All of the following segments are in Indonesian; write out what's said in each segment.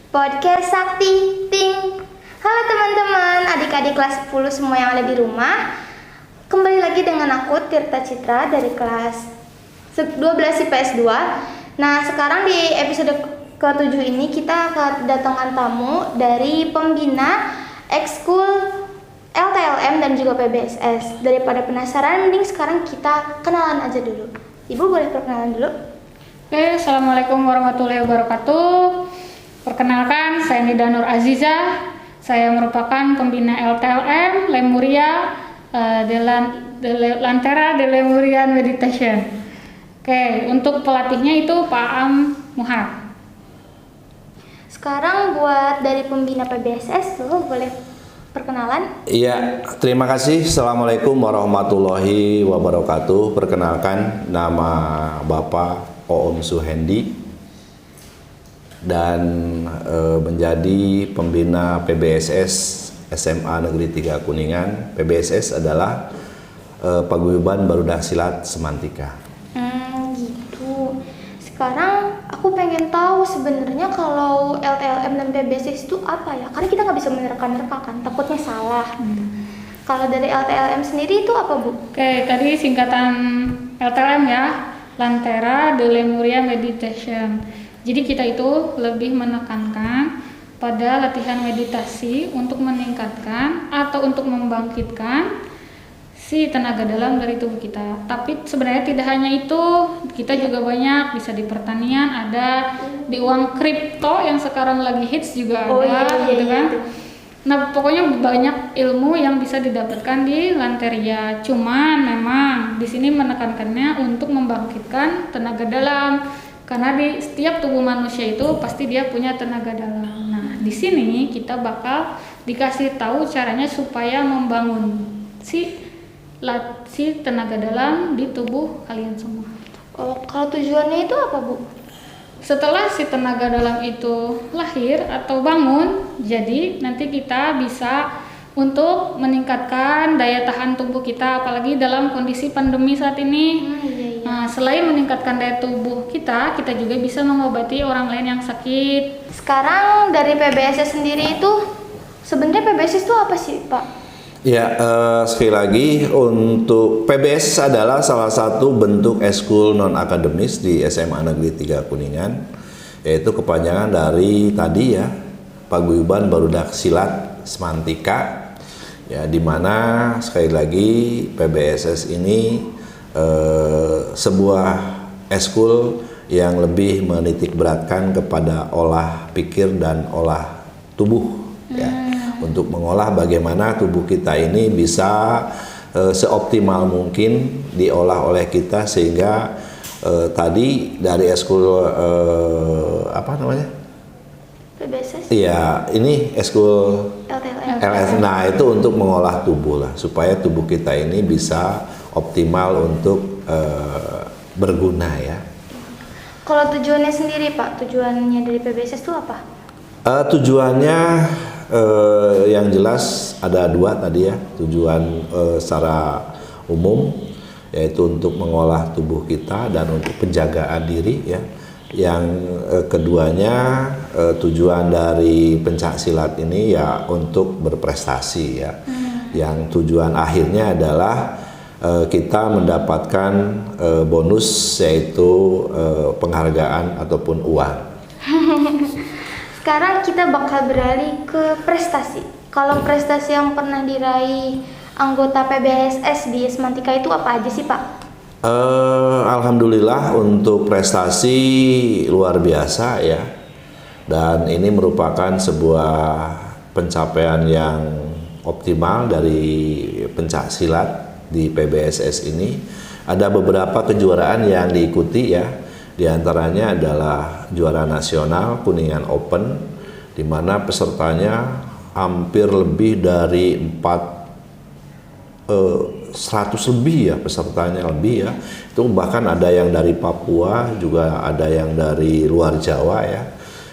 Podcast Sakti Ting. Halo teman-teman, adik-adik kelas 10 semua yang ada di rumah. Kembali lagi dengan aku Tirta Citra dari kelas 12 IPS 2. Nah, sekarang di episode ke-7 ini kita kedatangan tamu dari pembina ekskul LTLM dan juga PBSS. Daripada penasaran, mending sekarang kita kenalan aja dulu. Ibu boleh perkenalan dulu? Oke, Assalamualaikum warahmatullahi wabarakatuh. Perkenalkan, saya Nida Nur Aziza. Saya merupakan pembina LTLM Lemuria Lantera de Lemurian Meditation. Oke, untuk pelatihnya itu Pak Am Muhar. Sekarang buat dari pembina PBSS, lo boleh perkenalan? Iya, terima kasih. Assalamualaikum warahmatullahi wabarakatuh. Perkenalkan, nama Bapak Oom Suhendi dan menjadi pembina PBSS SMA Negeri 3 Kuningan. PBSS adalah Paguyuban Barudak Silat Semantika. Gitu. Sekarang aku pengen tahu sebenarnya kalau LTLM dan PBSS itu apa ya? Karena kita nggak bisa menerka-nerka kan, takutnya salah. Kalau dari LTLM sendiri itu apa, Bu? Oke, tadi singkatan LTLM ya, Lantera de Lemuria Meditation. Jadi kita itu lebih menekankan pada latihan meditasi untuk meningkatkan atau untuk membangkitkan si tenaga dalam dari tubuh kita. Tapi sebenarnya tidak hanya itu, kita juga banyak, bisa di pertanian ada, di uang kripto yang sekarang lagi hits juga ada, gitu kan. Nah, pokoknya banyak ilmu yang bisa didapatkan di Lanteria. Cuman memang di sini menekankannya untuk membangkitkan tenaga dalam. Karena di setiap tubuh manusia itu pasti dia punya tenaga dalam. Nah, di sini kita bakal dikasih tahu caranya supaya membangun si tenaga dalam di tubuh kalian semua. Oh, kalau tujuannya itu apa, Bu? Setelah si tenaga dalam itu lahir atau bangun, jadi nanti kita bisa untuk meningkatkan daya tahan tubuh kita, apalagi dalam kondisi pandemi saat ini. Nah, selain meningkatkan daya tubuh kita juga bisa mengobati orang lain yang sakit. Sekarang dari PBSS sendiri itu sebenarnya PBSS itu apa sih, Pak? Ya, sekali lagi untuk PBSS adalah salah satu bentuk ekskul non akademis di SMA Negeri 3 Kuningan, yaitu kepanjangan dari tadi ya, Paguyuban Barudak Silat Semantika. Ya, di mana sekali lagi PBSS ini sebuah ekskul yang lebih menitik beratkan kepada olah pikir dan olah tubuh ya, untuk mengolah bagaimana tubuh kita ini bisa seoptimal mungkin diolah oleh kita sehingga tadi dari ekskul apa namanya? PBSS? Iya, ini ekskul LS. Nah, itu untuk mengolah tubuh lah, supaya tubuh kita ini bisa optimal untuk berguna ya. Kalau tujuannya sendiri, Pak, tujuannya dari PBSS itu apa? Tujuannya yang jelas ada dua tadi ya. Tujuan secara umum yaitu untuk mengolah tubuh kita dan untuk penjagaan diri ya. Yang keduanya tujuan dari pencak silat ini ya untuk berprestasi ya. Yang tujuan akhirnya adalah kita mendapatkan bonus yaitu penghargaan ataupun uang. Sekarang kita bakal beralih ke prestasi. Kalau prestasi yang pernah diraih anggota PBSS di Semantika itu apa aja sih, Pak? Alhamdulillah untuk prestasi luar biasa ya, dan ini merupakan sebuah pencapaian yang optimal dari pencak silat di PBSS ini. Ada beberapa kejuaraan yang diikuti ya, diantaranya adalah juara nasional Kuningan Open, di mana pesertanya hampir lebih dari 100 lebih ya, pesertanya lebih ya. Itu bahkan ada yang dari Papua, juga ada yang dari luar Jawa ya.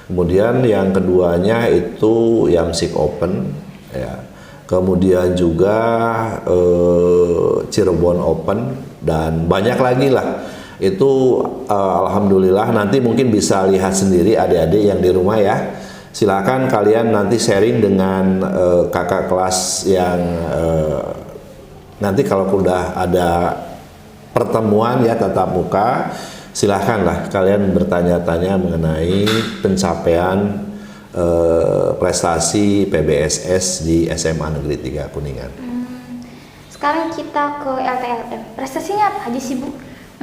Kemudian yang keduanya itu Yamsik Open ya. Kemudian juga Cirebon Open dan banyak lagi lah. Itu alhamdulillah nanti mungkin bisa lihat sendiri adik-adik yang di rumah ya. silakan kalian nanti sharing dengan kakak kelas yang nanti kalau udah ada pertemuan ya tatap muka, silahkanlah kalian bertanya-tanya mengenai pencapaian prestasi PBSS di SMA Negeri 3 Kuningan. Sekarang kita ke LTLM. Prestasinya apa aja sih, Bu?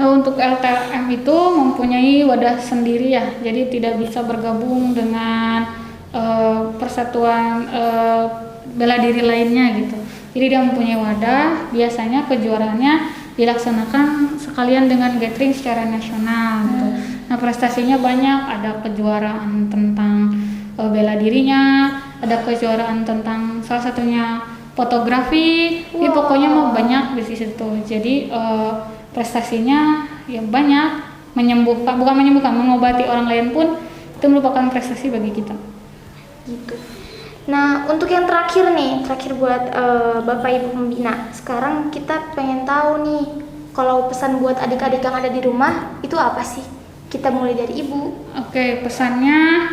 Untuk LTLM itu mempunyai wadah sendiri ya, jadi tidak bisa bergabung dengan persatuan bela diri lainnya gitu. Jadi dia mempunyai wadah, biasanya kejuaraannya dilaksanakan sekalian dengan gathering secara nasional gitu. Nah, prestasinya banyak, ada kejuaraan tentang bela dirinya, ada kejuaraan tentang salah satunya fotografi, pokoknya mau banyak di situ. Jadi prestasinya ya banyak, bukan menyembuhkan, mengobati orang lain pun itu merupakan prestasi bagi kita. Gitu. Nah, untuk yang terakhir nih, terakhir buat Bapak Ibu Pembina. Sekarang kita pengen tahu nih, kalau pesan buat adik-adik yang ada di rumah itu apa sih? Kita mulai dari Ibu. Oke, pesannya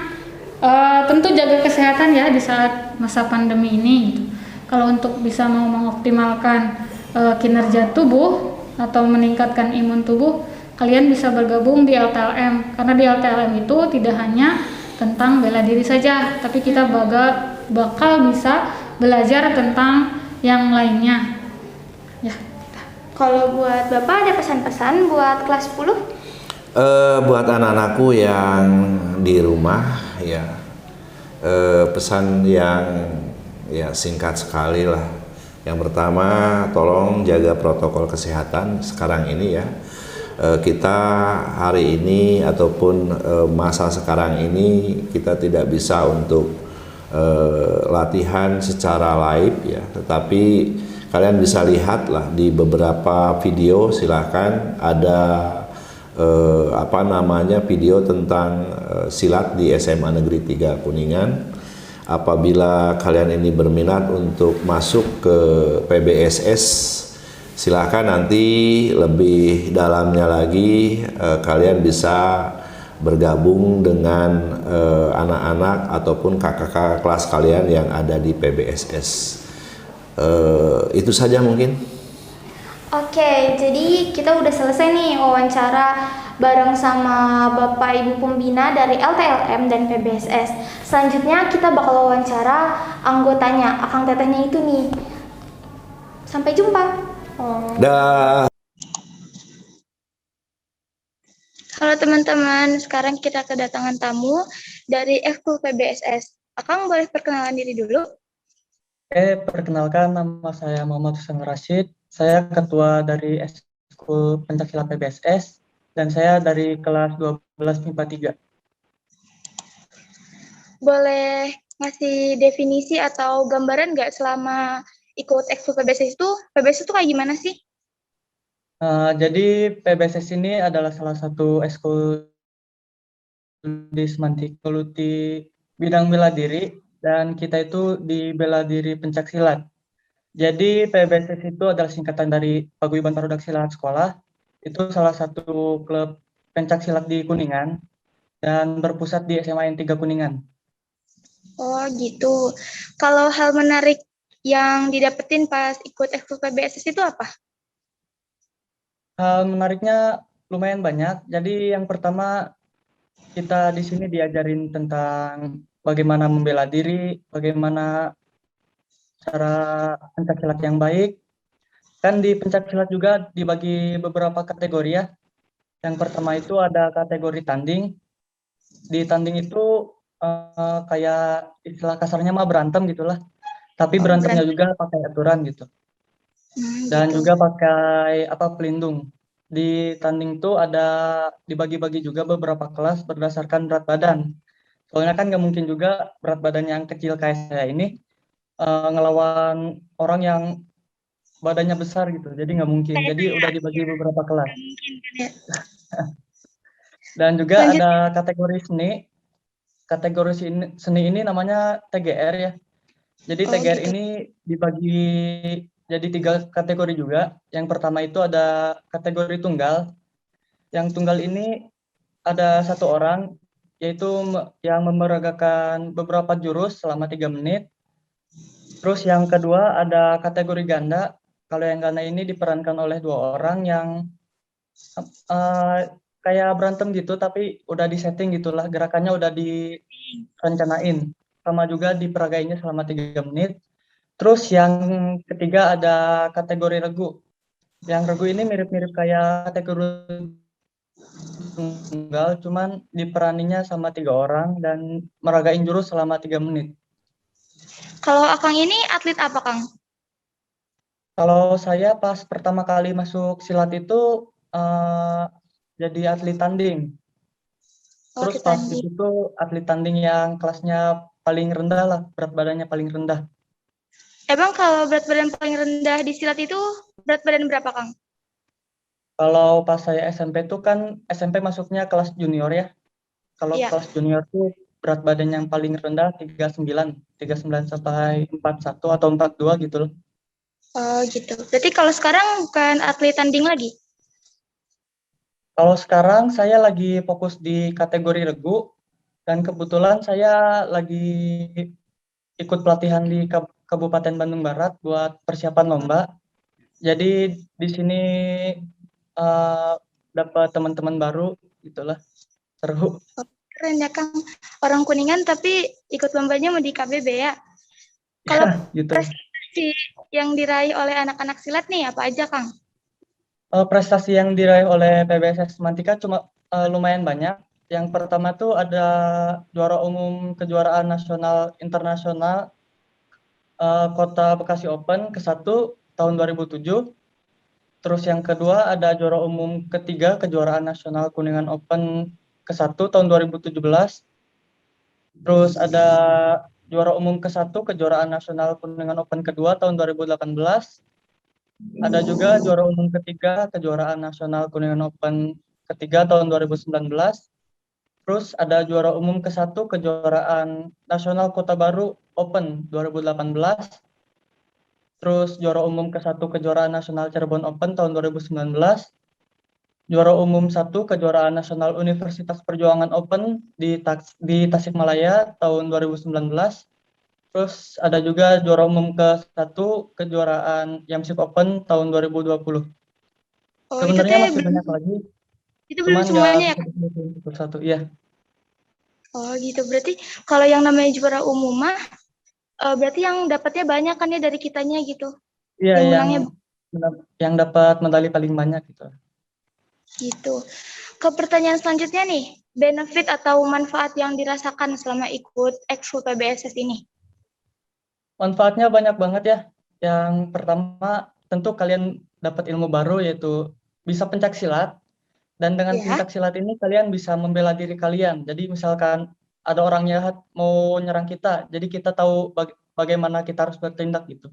tentu jaga kesehatan ya di saat masa pandemi ini gitu. Kalau untuk bisa mau mengoptimalkan kinerja tubuh atau meningkatkan imun tubuh, kalian bisa bergabung di LTLM. Karena di LTLM itu tidak hanya tentang bela diri saja, tapi kita bakal bisa belajar tentang yang lainnya. Ya. Kalau buat Bapak ada pesan-pesan buat kelas 10? Buat anak-anakku yang di rumah ya, pesan yang ya singkat sekali lah. Yang pertama, tolong jaga protokol kesehatan sekarang ini ya. Kita hari ini ataupun masa sekarang ini kita tidak bisa untuk latihan secara live ya, tetapi kalian bisa lihat lah di beberapa video, silahkan ada video tentang silat di SMA Negeri 3 Kuningan. Apabila kalian ini berminat untuk masuk ke PBSS, silakan nanti lebih dalamnya lagi kalian bisa bergabung dengan anak-anak ataupun kakak-kakak kelas kalian yang ada di PBSS. Itu saja mungkin. Oke, jadi kita udah selesai nih wawancara bareng sama Bapak Ibu Pembina dari LTLM dan PBSS. Selanjutnya kita bakal wawancara anggotanya, akang tetehnya itu nih. Sampai jumpa. Dah. Halo teman-teman, sekarang kita kedatangan tamu dari Ekskul PBSS. Akang boleh perkenalan diri dulu? Perkenalkan, nama saya Muhammad Husain Rashid. Saya ketua dari Ekskul Pencaksilat PBSS dan saya dari kelas 12 MIPA 3. Boleh ngasih definisi atau gambaran nggak selama ikut Ekskul PBSS itu? PBSS itu kayak gimana sih? Jadi PBSS ini adalah salah satu ekskul di Semantik Geluti bidang bela diri, dan kita itu di bela diri pencaksilat. Jadi PBSS itu adalah singkatan dari Paguyuban Pencak Sekolah. Itu salah satu klub pencaksilat di Kuningan dan berpusat di SMA N 3 Kuningan. Oh gitu. Kalau hal menarik yang didapetin pas ikut ekskul PBSS itu apa? Hal menariknya lumayan banyak. Jadi yang pertama, kita di sini diajarin tentang bagaimana membela diri, bagaimana cara pencaksilat yang baik. Kan di pencaksilat juga dibagi beberapa kategori ya. Yang pertama itu ada kategori tanding. Di tanding itu kayak istilah kasarnya mah berantem gitulah. Tapi berantemnya juga pakai aturan gitu. Dan gitu. juga pakai pelindung. Di tanding itu ada dibagi-bagi juga beberapa kelas berdasarkan berat badan. Soalnya kan nggak mungkin juga berat badan yang kecil kayak saya ini ngelawan orang yang badannya besar gitu. Jadi nggak mungkin. Jadi udah dibagi beberapa kelas. Dan juga ada kategori seni. Kategori seni ini namanya TGR ya. Jadi TGR gitu. ini dibagi jadi 3 kategori juga. Yang pertama itu ada kategori tunggal. Yang tunggal ini ada 1 orang yaitu yang memeragakan beberapa jurus selama 3 menit. Terus yang kedua ada kategori ganda. Kalau yang ganda ini diperankan oleh 2 orang yang kayak berantem gitu, tapi udah disetting gitulah, gerakannya udah direncanain. Sama juga diperagainya selama 3 menit. Terus yang ketiga ada kategori regu. Yang regu ini mirip-mirip kayak kategori tunggal, cuman diperaninya sama 3 orang dan meragain jurus selama 3 menit. Kalau Akang ini atlet apa, Kang? Kalau saya pas pertama kali masuk silat itu jadi atlet tanding. Oh, Terus atlet pas di tanding. situ atlet tanding yang kelasnya paling rendah lah, berat badannya paling rendah. Emang kalau berat badan paling rendah di silat itu berat badan berapa, Kang? Kalau pas saya SMP tuh kan SMP masuknya kelas junior ya. Kalau Iya. kelas junior tuh berat badan yang paling rendah 39 sampai 41 atau 42 gitu loh. Oh, gitu. Berarti kalau sekarang bukan atlet tanding lagi? Kalau sekarang saya lagi fokus di kategori regu dan kebetulan saya lagi ikut pelatihan di Kabupaten Bandung Barat buat persiapan lomba. Jadi di sini dapat teman-teman baru gitulah, seru. Keren ya, Kang. Orang Kuningan tapi ikut lombanya mau di KBB ya. Kalau Ya, gitu. prestasi yang diraih oleh anak-anak silat nih apa aja, Kang? Prestasi yang diraih oleh PBSS Semantika cuma lumayan banyak. Yang pertama tuh ada juara umum kejuaraan nasional internasional Kota Bekasi Open ke-1 tahun 2007. Terus yang kedua ada juara umum ketiga kejuaraan nasional Kuningan Open ke-1 tahun 2017. Terus ada juara umum ke-1 kejuaraan nasional Kuningan Open kedua tahun 2018. Ada juga juara umum ketiga kejuaraan nasional Kuningan Open ketiga tahun 2019. Terus ada juara umum ke-1 kejuaraan nasional Kota Baru Open 2018. Terus juara umum ke-1 kejuaraan nasional Cirebon Open tahun 2019. Juara umum 1 kejuaraan nasional Universitas Perjuangan Open di Tasikmalaya tahun 2019. Terus ada juga juara umum ke-1 kejuaraan Yamsik Open tahun 2020. Oh, itu Sebenarnya teh masih belum, banyak lagi, itu belum cuman nggak semuanya ya, bisa Kang? disebutin satu satu. Iya, Oh, gitu. Berarti kalau yang namanya juara umum mah berarti yang dapatnya banyak kan ya dari kitanya gitu. iya Yang yang menangnya dapat medali paling banyak gitu. gitu. Ke pertanyaan selanjutnya nih, benefit atau manfaat yang dirasakan selama ikut ekskul PBSS ini? Manfaatnya banyak banget ya. Yang pertama tentu kalian dapat ilmu baru yaitu bisa pencak silat. Dan dengan Ya. pencak silat ini kalian bisa membela diri kalian. Jadi misalkan ada orang jahat mau nyerang kita, jadi kita tahu bagaimana kita harus bertindak gitu.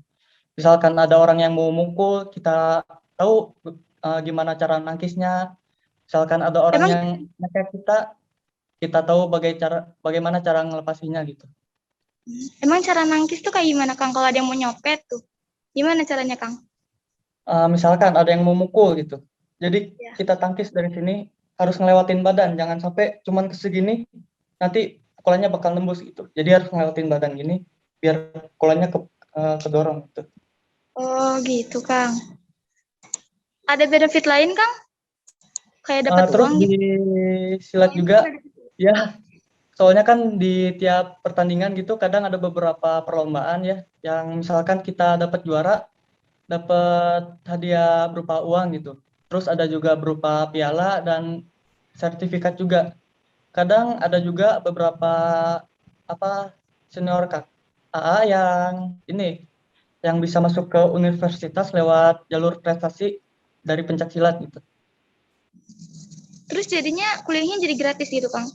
Misalkan ada orang yang mau mukul, kita tahu gimana cara nangkisnya. Misalkan ada orang Emang yang nyekek kita, kita tahu bagaimana cara ngelepasinya gitu. emang cara nangkis tuh kayak gimana, Kang? Kalau ada yang mau nyopet tuh, gimana caranya, Kang? Misalkan ada yang mau mukul gitu. Jadi Ya. kita tangkis dari sini harus ngelewatin badan, jangan sampai cuman ke segini nanti pukulannya bakal nembus gitu. Jadi harus ngelewatin badan gini biar pukulannya kedorong gitu. Oh, gitu, Kang. Ada benefit lain, Kang? Kayak dapat Terus uang di gitu. silat juga ya, soalnya kan di tiap pertandingan gitu kadang ada beberapa perlombaan ya yang misalkan kita dapat juara, dapat hadiah berupa uang gitu. Terus ada juga berupa piala dan sertifikat juga. Kadang ada juga beberapa senior AA yang bisa masuk ke universitas lewat jalur prestasi dari pencaksilat gitu. Terus jadinya kuliahnya jadi gratis gitu, Kang?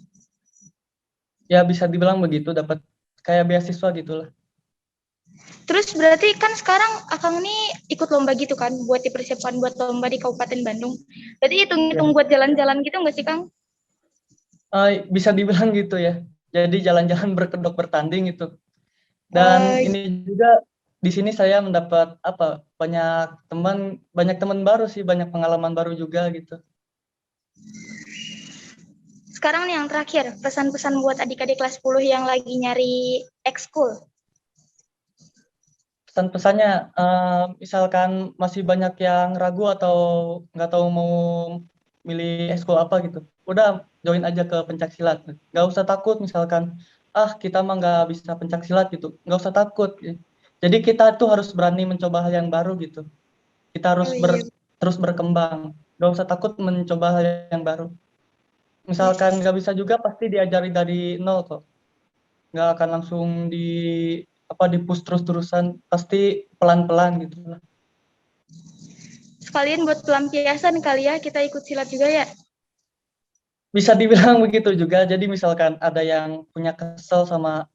Ya bisa dibilang begitu, dapat kayak beasiswa gitulah. Terus berarti kan sekarang Akang ini ikut lomba gitu kan, buat dipersiapkan buat lomba di Kabupaten Bandung. Berarti hitung-hitung Ya. buat jalan-jalan gitu nggak sih, Kang? Bisa dibilang gitu ya. Jadi jalan-jalan berkedok bertanding itu. Dan Oh, ini juga di sini saya mendapat banyak teman baru sih, banyak pengalaman baru juga gitu. Sekarang nih yang terakhir, pesan-pesan buat adik-adik kelas 10 yang lagi nyari ekskul. Pesan-pesannya, misalkan masih banyak yang ragu atau nggak tahu mau milih ekskul apa gitu, udah join aja ke pencaksilat. Nggak usah takut misalkan, kita mah nggak bisa pencaksilat gitu, nggak usah takut. Jadi kita tuh harus berani mencoba hal yang baru gitu. Kita harus Oh iya. terus berkembang, nggak usah takut mencoba hal yang baru. Misalkan nggak bisa juga pasti diajari dari nol kok. Nggak akan langsung di push terus-terusan, pasti pelan-pelan gitu lah. Sekalian buat pelampiasan kali ya, kita ikut silat juga ya. Bisa dibilang begitu juga. Jadi misalkan ada yang punya kesel sama,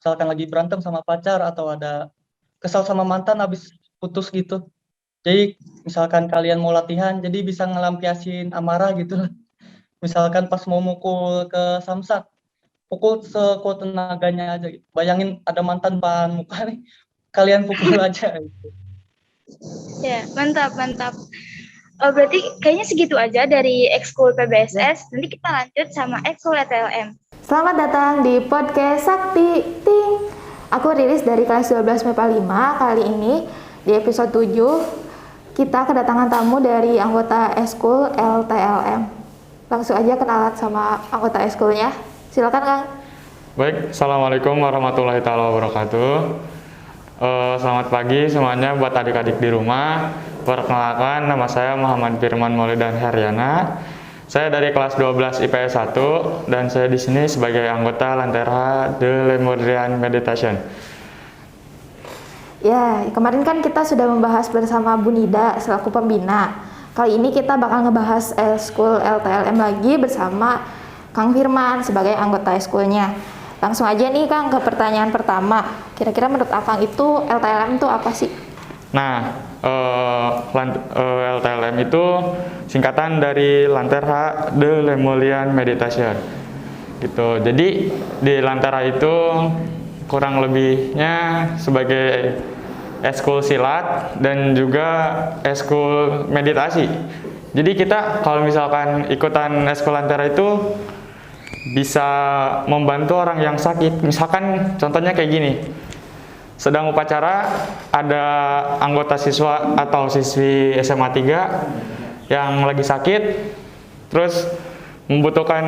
misalkan lagi berantem sama pacar atau ada kesel sama mantan habis putus gitu. Jadi misalkan kalian mau latihan, jadi bisa ngelampiasin amarah gitu lah. Misalkan pas mau mukul ke samsak, pukul sekuat tenaganya aja gitu. Bayangin ada mantan depan muka nih, kalian pukul aja gitu. Ya, mantap, mantap. Berarti kayaknya segitu aja dari ekskul PBSS. Nanti kita lanjut sama ekskul ETLM. Selamat datang di podcast Sakti Ting. Aku Riris dari kelas 12 MIPA 5. Kali ini di episode 7 kita kedatangan tamu dari anggota ekskul LTLM. Langsung aja kenalan sama anggota ekskulnya. Silakan Kang. Baik, Assalamualaikum warahmatullahi wabarakatuh. Selamat pagi semuanya buat adik-adik di rumah. Perkenalkan, nama saya Muhammad Firman Maulidan Haryana. Saya dari kelas 12 IPS 1 dan saya di sini sebagai anggota Lantera de Lemurian Meditation. Ya, kemarin kan kita sudah membahas bersama Bu Nida selaku pembina. Kali ini kita bakal ngebahas ekskul LTLM lagi bersama Kang Firman sebagai anggota ekskulnya. Langsung aja nih Kang ke pertanyaan pertama. Kira-kira menurut Akang itu LTLM itu apa sih? Nah, LTLM itu singkatan dari Lantera de Lemurian Meditation. Gitu. Jadi di Lantera itu kurang lebihnya sebagai ekskul silat dan juga ekskul meditasi. Jadi kita kalau misalkan ikutan ekskul Lantera itu bisa membantu orang yang sakit. Misalkan contohnya kayak gini. Sedang upacara ada anggota siswa atau siswi SMA 3 yang lagi sakit terus membutuhkan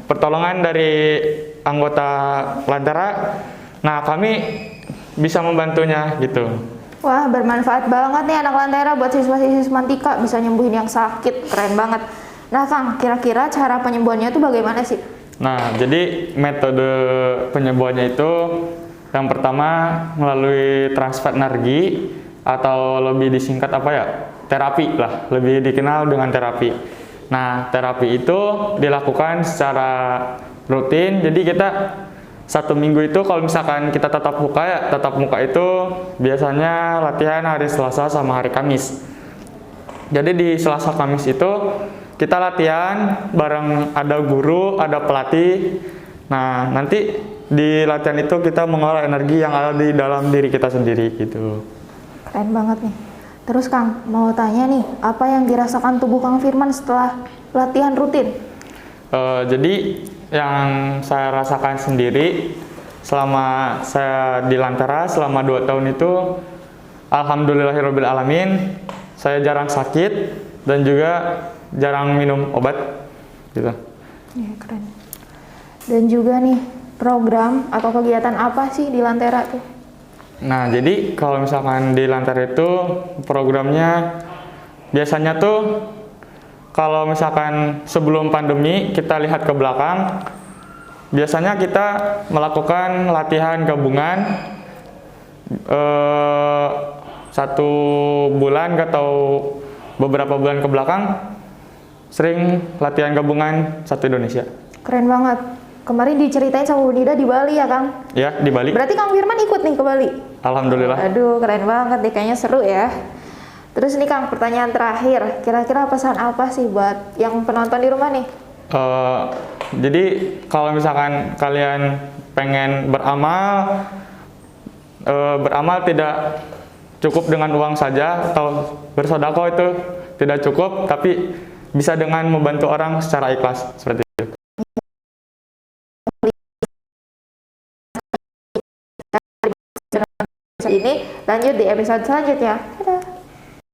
pertolongan dari anggota Lantera. Nah, kami bisa membantunya gitu. Wah, bermanfaat banget nih anak Lantera buat siswa-siswi semantika, bisa nyembuhin yang sakit, keren banget. Nah Kang, kira-kira cara penyembuhannya itu bagaimana sih? Nah, jadi metode penyembuhannya itu yang pertama melalui transfer energi atau lebih disingkat terapi lah, lebih dikenal dengan terapi. Nah, terapi itu dilakukan secara rutin, jadi kita 1 minggu itu kalau misalkan kita tatap muka itu biasanya latihan hari Selasa sama hari Kamis. Jadi di Selasa Kamis itu kita latihan bareng ada guru, ada pelatih. Nah, nanti di latihan itu kita mengolah energi yang ada di dalam diri kita sendiri gitu. Keren banget nih. Terus Kang, mau tanya nih, apa yang dirasakan tubuh Kang Firman setelah latihan rutin? Jadi yang saya rasakan sendiri selama saya di Lantera selama 2 tahun itu, alhamdulillahirabbil alamin, saya jarang sakit dan juga jarang minum obat gitu. Ya, keren. Dan juga nih, program atau kegiatan apa sih di Lantera tuh? Nah, jadi kalau misalkan di Lantera itu programnya biasanya tuh kalau misalkan sebelum pandemi kita lihat ke belakang, biasanya kita melakukan latihan gabungan 1 bulan atau beberapa bulan ke belakang sering latihan gabungan satu Indonesia. Keren banget. Kemarin diceritain sama Bu Nida di Bali ya Kang? Ya, di Bali. Berarti Kang Firman ikut nih ke Bali? Alhamdulillah. Aduh, keren banget nih, kayaknya seru ya. Terus nih Kang, pertanyaan terakhir. Kira-kira pesan apa sih buat yang penonton di rumah nih? Jadi kalau misalkan kalian pengen beramal tidak cukup dengan uang saja atau bersedekah itu tidak cukup, tapi bisa dengan membantu orang secara ikhlas seperti itu. Ini lanjut di episode selanjutnya. Dadah.